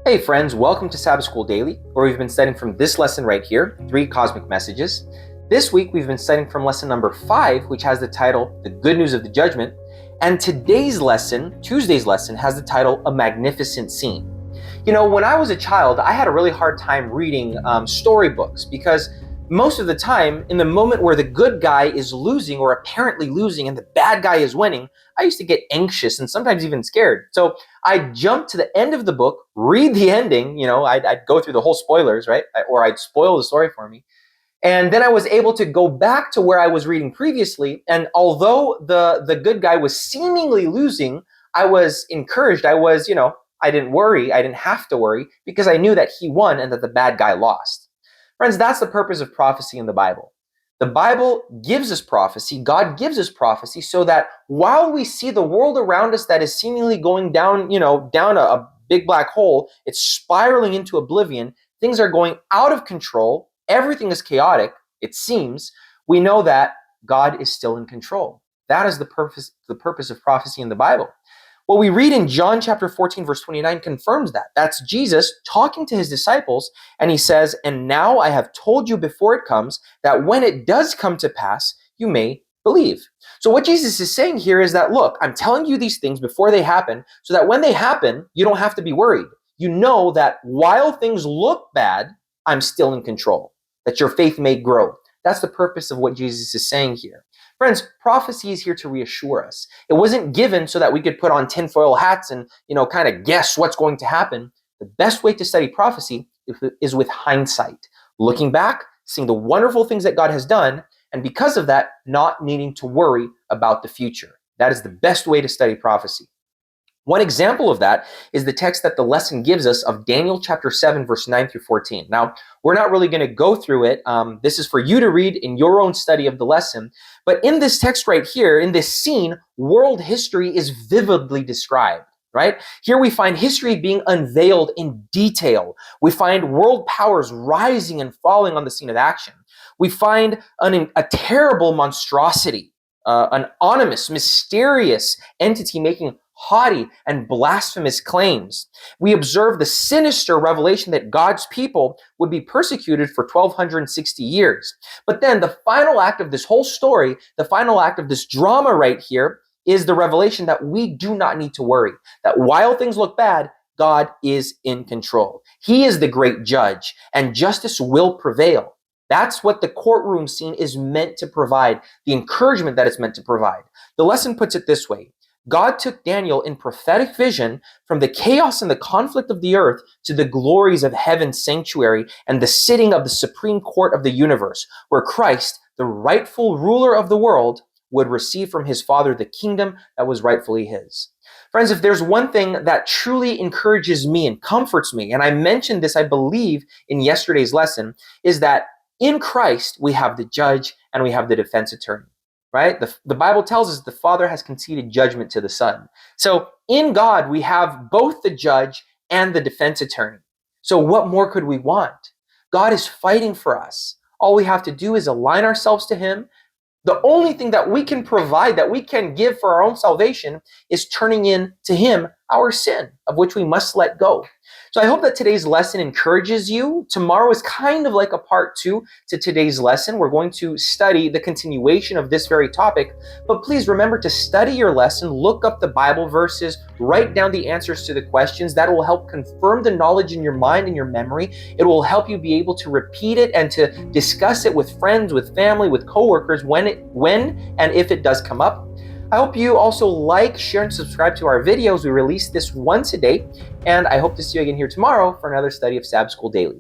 Hey friends, welcome to Sabbath School Daily, where we've been studying from this lesson right here, 3 Cosmic Messages. This week we've been studying from lesson number 5, which has the title, The Good News of the Judgment. And today's lesson, Tuesday's lesson, has the title, A Magnificent Scene. You know, when I was a child, I had a really hard time reading storybooks because most of the time, in the moment where the good guy is losing or apparently losing and the bad guy is winning, I used to get anxious and sometimes even scared. So I'd jump to the end of the book, read the ending, I'd go through the whole spoilers, right? Or I'd spoil the story for me. And then I was able to go back to where I was reading previously. And although the good guy was seemingly losing, I was encouraged. I didn't worry. I didn't have to worry because I knew that he won and that the bad guy lost. Friends, that's the purpose of prophecy in the Bible. The Bible gives us prophecy, God gives us prophecy so that while we see the world around us that is seemingly going down, down a big black hole, it's spiraling into oblivion, things are going out of control, everything is chaotic, it seems, we know that God is still in control. That is the purpose of prophecy in the Bible. What we read in John chapter 14, verse 29 confirms that. That's Jesus talking to his disciples, and he says, "And now I have told you before it comes, that when it does come to pass, you may believe." So what Jesus is saying here is that, look, I'm telling you these things before they happen, so that when they happen, you don't have to be worried. You know that while things look bad, I'm still in control, that your faith may grow. That's the purpose of what Jesus is saying here. Friends, prophecy is here to reassure us. It wasn't given so that we could put on tinfoil hats and, kind of guess what's going to happen. The best way to study prophecy is with hindsight, looking back, seeing the wonderful things that God has done, and because of that, not needing to worry about the future. That is the best way to study prophecy. One example of that is the text that the lesson gives us of Daniel chapter 7, verse 9 through 14. Now, we're not really going to go through it. This is for you to read in your own study of the lesson. But in this text right here, in this scene, world history is vividly described, right? Here we find history being unveiled in detail. We find world powers rising and falling on the scene of action. We find a terrible monstrosity, an ominous, mysterious entity making haughty and blasphemous claims. We observe the sinister revelation that God's people would be persecuted for 1,260 years. But then the final act of this whole story, the final act of this drama right here, is the revelation that we do not need to worry, that while things look bad, God is in control. He is the great judge, and justice will prevail. That's what the courtroom scene is meant to provide, the encouragement that it's meant to provide. The lesson puts it this way: God took Daniel in prophetic vision from the chaos and the conflict of the earth to the glories of heaven's sanctuary and the sitting of the supreme court of the universe, where Christ, the rightful ruler of the world, would receive from his Father the kingdom that was rightfully his. Friends, if there's one thing that truly encourages me and comforts me, and I mentioned this, I believe, in yesterday's lesson, is that in Christ we have the judge and we have the defense attorney. Right? The Bible tells us the Father has conceded judgment to the Son. So in God, we have both the judge and the defense attorney. So what more could we want? God is fighting for us. All we have to do is align ourselves to him. The only thing that we can provide, that we can give for our own salvation, is turning in to him our sin, of which we must let go. So I hope that today's lesson encourages you. Tomorrow is kind of like a part 2 to today's lesson. We're going to study the continuation of this very topic, but please remember to study your lesson, look up the Bible verses, write down the answers to the questions. That will help confirm the knowledge in your mind and your memory. It will help you be able to repeat it and to discuss it with friends, with family, with coworkers when and if it does come up. I hope you also like, share, and subscribe to our videos. We release this once a day, and I hope to see you again here tomorrow for another study of Sabbath School Daily.